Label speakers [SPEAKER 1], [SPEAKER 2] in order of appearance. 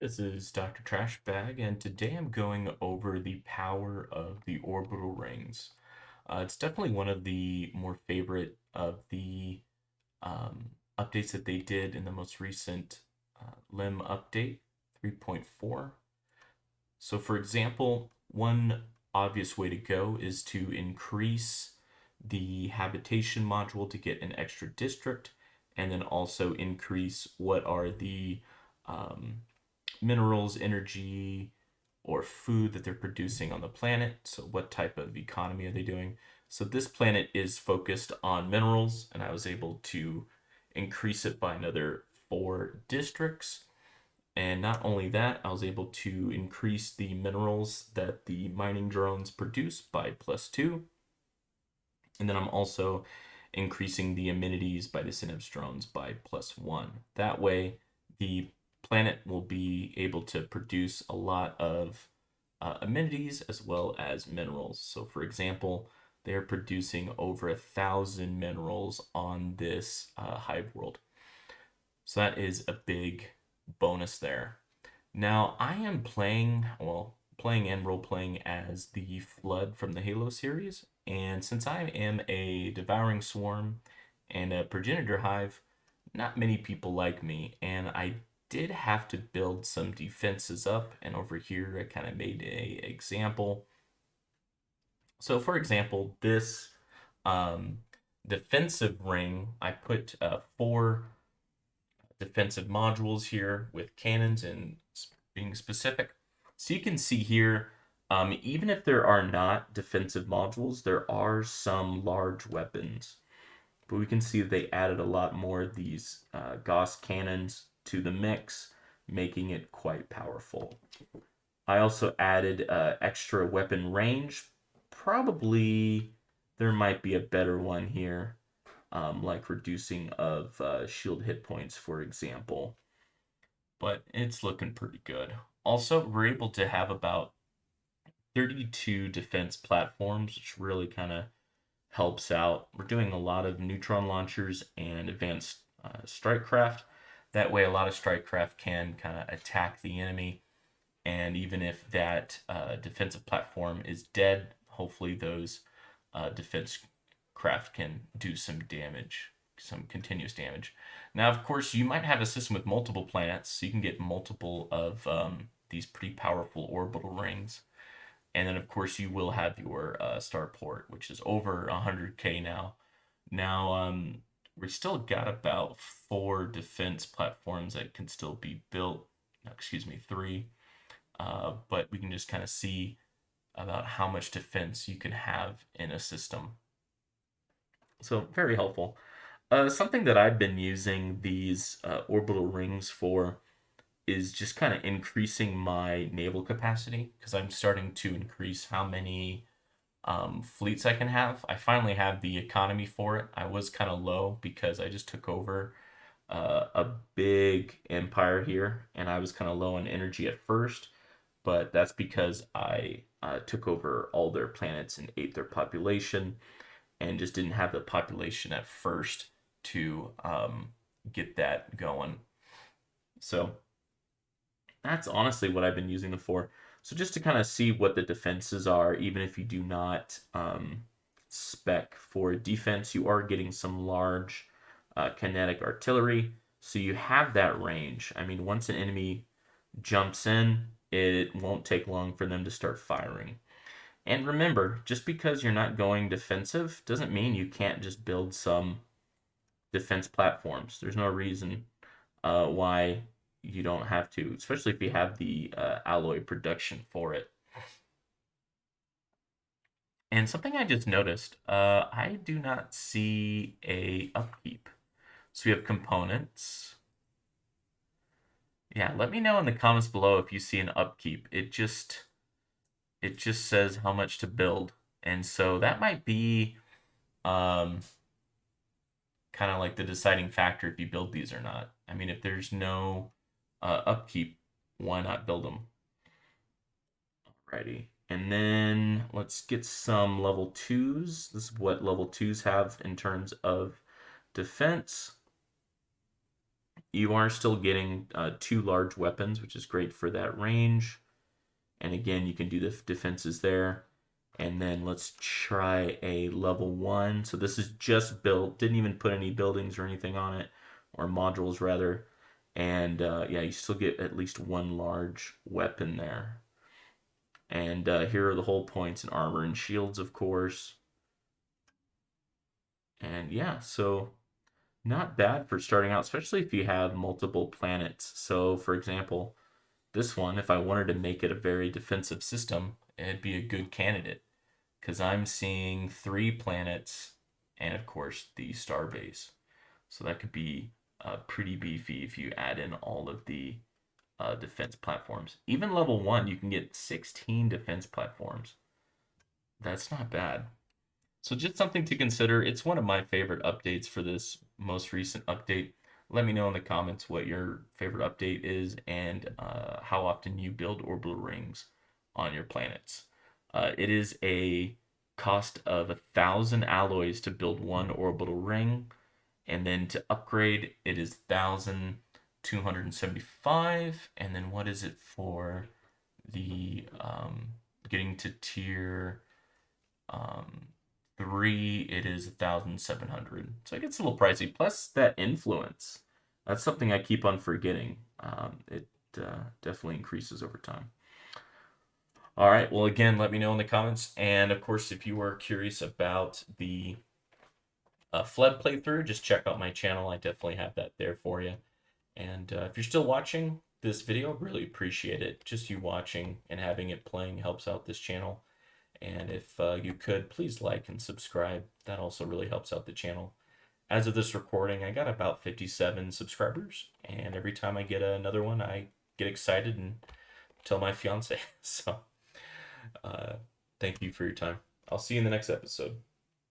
[SPEAKER 1] This is Dr. Trashbag, and today I'm going over the power of the orbital rings. It's definitely one of the more favorite of the updates that they did in the most recent LIM update 3.4. So, for example, one obvious way to go is to increase the habitation module to get an extra district, and then also increase what are the um, minerals, energy, or food that they're producing on the planet. So, what type of economy are they doing? So, this planet is focused on minerals, and I was able to increase it by another 4 districts. And not only that, I was able to increase the minerals that the mining drones produce by +2. And then I'm also increasing the amenities by the Synapse drones by +1. That way, the planet will be able to produce a lot of amenities as well as minerals. So, for example, they're producing over 1,000 minerals on this Hive world. So that is a big bonus there. Now, I am playing, well, playing and role playing as the Flood from the Halo series. And since I am a Devouring Swarm and a Progenitor Hive, not many people like me. And I did have to build some defenses up. And over here, I kind of made a example. So, for example, this um, defensive ring, I put 4 defensive modules here with cannons and being specific. So you can see here, even if there are not defensive modules, there are some large weapons. But we can see that they added a lot more of these Gauss cannons to the mix, making it quite powerful. I also added extra weapon range. Probably there might be a better one here, like reducing of shield hit points, for example. But it's looking pretty good. Also, we're able to have about 32 defense platforms, which really kind of helps out. We're doing a lot of neutron launchers and advanced strike craft. That way, a lot of strike craft can kind of attack the enemy. And even if that defensive platform is dead, hopefully those defense craft can do some damage, some continuous damage. Now, of course, you might have a system with multiple planets, so you can get multiple of these pretty powerful orbital rings. And then, of course, you will have your starport, which is over 100K now. Now, we still got about 4 defense platforms that can still be built. No, excuse me, 3. But we can just kind of see about how much defense you can have in a system. So, very helpful. Something that I've been using these orbital rings for is just kind of increasing my naval capacity because I'm starting to increase how many fleets I can have. I finally have the economy for it. I was kind of low because I just took over a big empire here and I was kind of low on energy at first, but that's because I took over all their planets and ate their population and just didn't have the population at first to get that going. So that's honestly what I've been using them for. So just to kind of see what the defenses are, even if you do not spec for defense, you are getting some large kinetic artillery. So you have that range. I mean, once an enemy jumps in, it won't take long for them to start firing. And remember, just because you're not going defensive doesn't mean you can't just build some defense platforms. There's no reason why you don't have to, especially if you have the alloy production for it. And something I just noticed, I do not see a upkeep. So we have components. Yeah, let me know in the comments below if you see an upkeep. It just says how much to build. And so that might be um, kind of like the deciding factor if you build these or not. I mean, if there's no upkeep, why not build them? Alrighty. And then let's get some level 2s. This is what level 2s have in terms of defense. You are still getting 2 large weapons, which is great for that range. And again, you can do the defenses there. And then let's try a level 1. So this is just built, didn't even put any buildings or anything on it, or modules rather. And yeah, you still get at least 1 large weapon there. And here are the whole points in armor and shields, of course. And yeah, so not bad for starting out, especially if you have multiple planets. So, for example, this one, if I wanted to make it a very defensive system, it'd be a good candidate because I'm seeing 3 planets and, of course, the star base. So that could be pretty beefy if you add in all of the defense platforms. Even level 1, you can get 16 defense platforms. That's not bad. So just something to consider. It's one of my favorite updates for this most recent update. Let me know in the comments what your favorite update is and how often you build orbital rings on your planets. It is a cost of 1,000 alloys to build 1 orbital ring, and then to upgrade it is 1,275. And then what is it for the getting to tier um, 3, it is 1,700. So it gets a little pricey. Plus that influence. That's something I keep on forgetting. It definitely increases over time. All right. Well, again, let me know in the comments. And of course, if you are curious about the Flood playthrough, just check out my channel. I definitely have that there for you. And if you're still watching this video, really appreciate it. Just you watching and having it playing helps out this channel. And if you could, please like and subscribe. That also really helps out the channel. As of this recording, I got about 57 subscribers. And every time I get another one, I get excited and tell my fiance. So thank you for your time. I'll see you in the next episode.